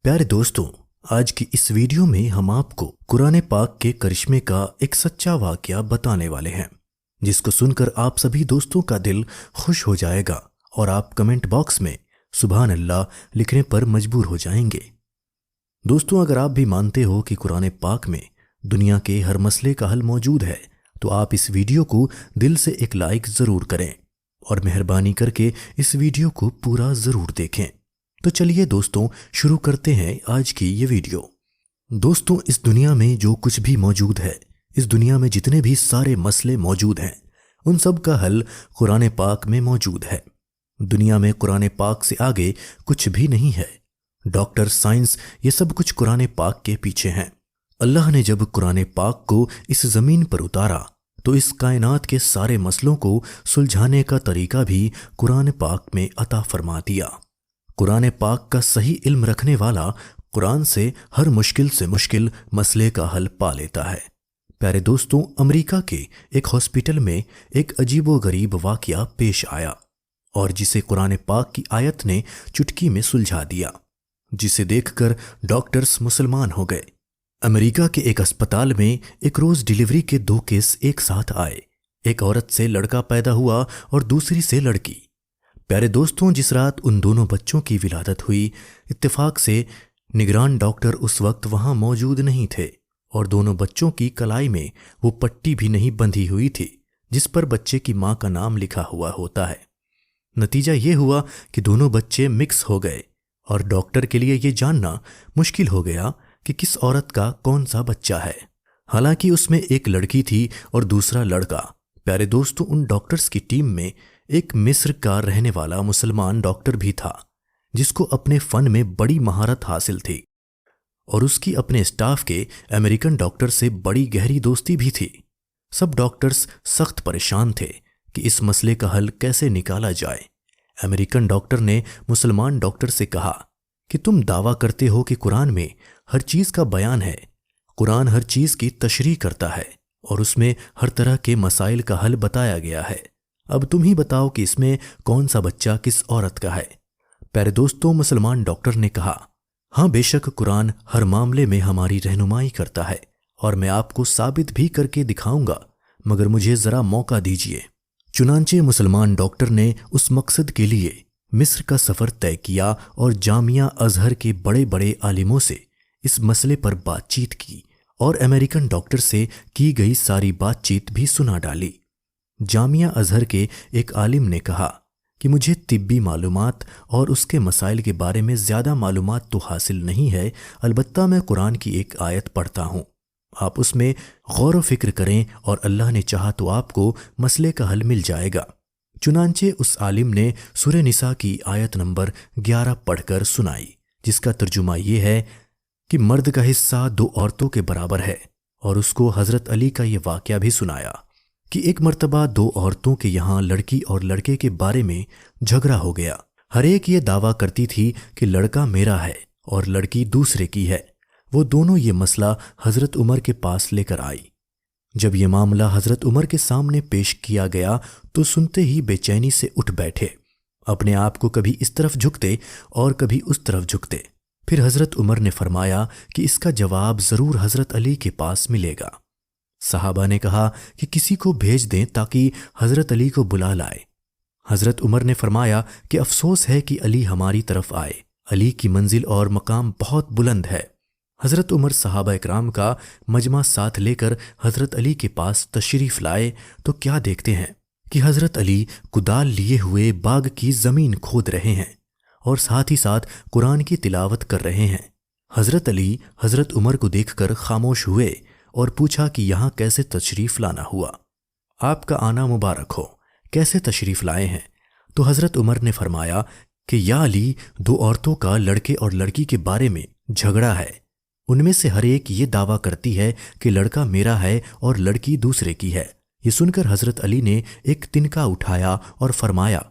प्यारे दोस्तों, आज की इस वीडियो में हम आपको कुरान पाक के करिश्मे का एक सच्चा वाकया बताने वाले हैं, जिसको सुनकर आप सभी दोस्तों का दिल खुश हो जाएगा और आप कमेंट बॉक्स में सुभान अल्लाह लिखने पर मजबूर हो जाएंगे। दोस्तों, अगर आप भी मानते हो कि कुरान पाक में दुनिया के हर मसले का हल मौजूद है, तो आप इस वीडियो को दिल से एक लाइक ज़रूर करें और मेहरबानी करके इस वीडियो को पूरा ज़रूर देखें। तो चलिए दोस्तों, शुरू करते हैं आज की ये वीडियो। दोस्तों, इस दुनिया में जो कुछ भी मौजूद है, इस दुनिया में जितने भी सारे मसले मौजूद हैं, उन सब का हल कुरान पाक में मौजूद है। दुनिया में कुरान पाक से आगे कुछ भी नहीं है। डॉक्टर, साइंस, ये सब कुछ कुरान पाक के पीछे हैं। अल्लाह ने जब कुरान पाक को इस ज़मीन पर उतारा तो इस कायनात के सारे मसलों को सुलझाने का तरीका भी कुरान पाक में अता फरमा दिया। कुरान पाक का सही इल्म रखने वाला कुरान से हर मुश्किल से मुश्किल मसले का हल पा लेता है। प्यारे दोस्तों, अमेरिका के एक हॉस्पिटल में एक अजीबोगरीब वाकया पेश आया और जिसे कुरान पाक की आयत ने चुटकी में सुलझा दिया, जिसे देखकर डॉक्टर्स मुसलमान हो गए। अमेरिका के एक अस्पताल में एक रोज डिलीवरी के 2 केस एक साथ आए। एक औरत से लड़का पैदा हुआ और दूसरी से लड़की। प्यारे दोस्तों, जिस रात उन दोनों बच्चों की विलादत हुई, इत्तेफाक से निगरान डॉक्टर उस वक्त वहां मौजूद नहीं थे और दोनों बच्चों की कलाई में वो पट्टी भी नहीं बंधी हुई थी जिस पर बच्चे की मां का नाम लिखा हुआ होता है। नतीजा ये हुआ कि दोनों बच्चे मिक्स हो गए और डॉक्टर के लिए ये जानना मुश्किल हो गया कि किस औरत का कौन सा बच्चा है। हालांकि उसमें एक लड़की थी और दूसरा लड़का। प्यारे दोस्तों, उन डॉक्टर्स की टीम में एक मिस्र का रहने वाला मुसलमान डॉक्टर भी था, जिसको अपने फन में बड़ी महारत हासिल थी और उसकी अपने स्टाफ के अमेरिकन डॉक्टर से बड़ी गहरी दोस्ती भी थी। सब डॉक्टर्स सख्त परेशान थे कि इस मसले का हल कैसे निकाला जाए। अमेरिकन डॉक्टर ने मुसलमान डॉक्टर से कहा कि तुम दावा करते हो कि कुरान में हर चीज का बयान है, कुरान हर चीज की तशरीह करता है और उसमें हर तरह के मसाइल का हल बताया गया है। अब तुम ही बताओ कि इसमें कौन सा बच्चा किस औरत का है। प्यारे दोस्तों, मुसलमान डॉक्टर ने कहा, हाँ बेशक कुरान हर मामले में हमारी रहनुमाई करता है और मैं आपको साबित भी करके दिखाऊंगा, मगर मुझे जरा मौका दीजिए। चुनांचे मुसलमान डॉक्टर ने उस मकसद के लिए मिस्र का सफर तय किया और जामिया अजहर के बड़े बड़े आलिमों से इस मसले पर बातचीत की और अमेरिकन डॉक्टर से की गई सारी बातचीत भी सुना डाली। जामिया अजहर के एक आलिम ने कहा कि मुझे तिब्बी मालूमात और उसके मसाइल के बारे में ज़्यादा मालूमात तो हासिल नहीं है, अलबत्ता मैं कुरान की एक आयत पढ़ता हूँ, आप उसमें गौर व फिक्र करें और अल्लाह ने चाहा तो आपको मसले का हल मिल जाएगा। चुनांचे उस आलिम ने सूरह निसा की आयत नंबर 11 पढ़कर सुनाई, जिसका तर्जुमा ये है कि मर्द का हिस्सा 2 औरतों के बराबर है, और उसको हज़रत अली का ये वाक़या भी सुनाया कि एक मर्तबा 2 औरतों के यहाँ लड़की और लड़के के बारे में झगड़ा हो गया। हर एक ये दावा करती थी कि लड़का मेरा है और लड़की दूसरे की है। वो दोनों ये मसला हज़रत उमर के पास लेकर आई। जब ये मामला हज़रत उमर के सामने पेश किया गया तो सुनते ही बेचैनी से उठ बैठे, अपने आप को कभी इस तरफ झुकते और कभी उस तरफ झुकते। फिर हज़रत उमर ने फरमाया कि इसका जवाब ज़रूर हज़रत अली के पास मिलेगा। सहाबा ने कहा कि किसी को भेज दें ताकि हज़रत अली को बुला लाए। हज़रत उमर ने फरमाया कि अफसोस है कि अली हमारी तरफ आए, अली की मंजिल और मकाम बहुत बुलंद है। हज़रत उमर सहाबा इकराम का मजमा साथ लेकर हज़रत अली के पास तशरीफ़ लाए तो क्या देखते हैं कि हज़रत अली कुदाल लिए हुए बाग की ज़मीन खोद रहे हैं और साथ ही साथ कुरान की तिलावत कर रहे हैं। हज़रत अली हज़रत उमर को देखकर खामोश हुए और पूछा कि यहाँ कैसे तशरीफ़ लाना हुआ, आपका आना मुबारक हो, कैसे तशरीफ़ लाए हैं? तो हज़रत उमर ने फरमाया कि या अली, 2 औरतों का लड़के और लड़की के बारे में झगड़ा है। उनमें से हर एक ये दावा करती है कि लड़का मेरा है और लड़की दूसरे की है। ये सुनकर हज़रत अली ने एक तिनका उठाया और फरमाया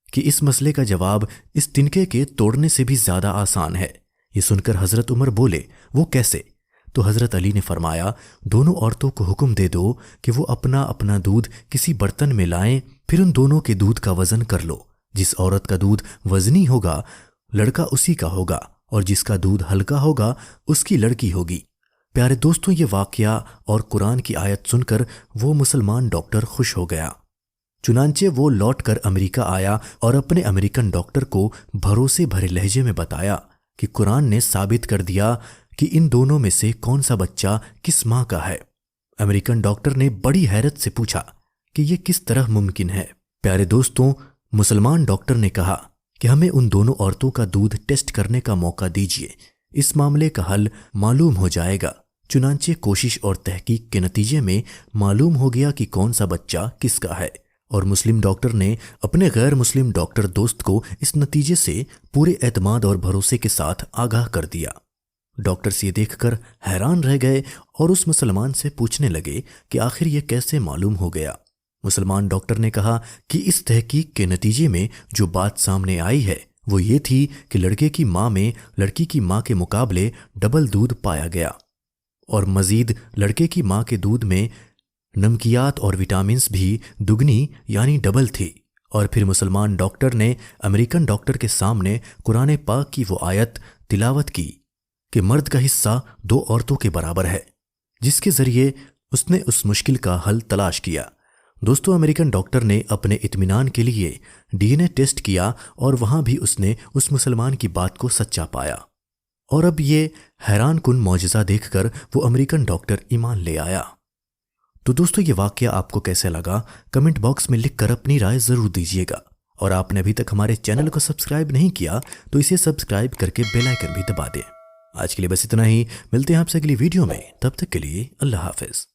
कि इस मसले का जवाब इस तिनके के तोड़ने से भी ज़्यादा आसान है। ये सुनकर हज़रत उमर बोले, वो कैसे? तो हज़रत अली ने फरमाया, दोनों औरतों को हुक्म दे दो कि वो अपना अपना दूध किसी बर्तन में लाएं, फिर उन दोनों के दूध का वज़न कर लो। जिस औरत का दूध वज़नी होगा लड़का उसी का होगा اور جس کا دودھ ہلکا ہوگا اس کی لڑکی ہوگی۔ پیارے دوستوں، یہ واقعہ اور قرآن کی آیت سن کر وہ مسلمان ڈاکٹر خوش ہو گیا۔ چنانچہ وہ لوٹ کر امریکہ آیا اور اپنے امریکن ڈاکٹر کو بھروسے بھرے لہجے میں بتایا کہ قرآن نے ثابت کر دیا کہ ان دونوں میں سے کون سا بچہ کس ماں کا ہے۔ امریکن ڈاکٹر نے بڑی حیرت سے پوچھا کہ یہ کس طرح ممکن ہے۔ پیارے دوستوں، مسلمان ڈاکٹر نے کہا کہ ہمیں ان دونوں عورتوں کا دودھ ٹیسٹ کرنے کا موقع دیجیے، اس معاملے کا حل معلوم ہو جائے گا۔ چنانچہ کوشش اور تحقیق کے نتیجے میں معلوم ہو گیا کہ کون سا بچہ کس کا ہے، اور مسلم ڈاکٹر نے اپنے غیر مسلم ڈاکٹر دوست کو اس نتیجے سے پورے اعتماد اور بھروسے کے ساتھ آگاہ کر دیا۔ ڈاکٹرز یہ دیکھ کر حیران رہ گئے اور اس مسلمان سے پوچھنے لگے کہ آخر یہ کیسے معلوم ہو گیا۔ مسلمان ڈاکٹر نے کہا کہ اس تحقیق کے نتیجے میں جو بات سامنے آئی ہے وہ یہ تھی کہ لڑکے کی ماں میں لڑکی کی ماں کے مقابلے ڈبل دودھ پایا گیا، اور مزید لڑکے کی ماں کے دودھ میں نمکیات اور وٹامنز بھی دگنی یعنی ڈبل تھی۔ اور پھر مسلمان ڈاکٹر نے امریکن ڈاکٹر کے سامنے قرآن پاک کی وہ آیت تلاوت کی کہ مرد کا حصہ 2 عورتوں کے برابر ہے، جس کے ذریعے اس نے اس مشکل کا حل تلاش کیا۔ دوستو، امریکن ڈاکٹر نے اپنے اطمینان کے لیے ڈی این اے ٹیسٹ کیا اور وہاں بھی اس نے اس مسلمان کی بات کو سچا پایا، اور اب یہ حیران کن معجزہ دیکھ کر وہ امریکن ڈاکٹر ایمان لے آیا۔ تو دوستو، یہ واقعہ آپ کو کیسے لگا کمنٹ باکس میں لکھ کر اپنی رائے ضرور دیجیے گا، اور آپ نے ابھی تک ہمارے چینل کو سبسکرائب نہیں کیا تو اسے سبسکرائب کر کے بیل آئیکن بھی دبا دیں۔ آج کے لیے بس اتنا ہی، ملتے ہیں آپ سے اگلی ویڈیو میں، تب تک کے لیے اللہ حافظ۔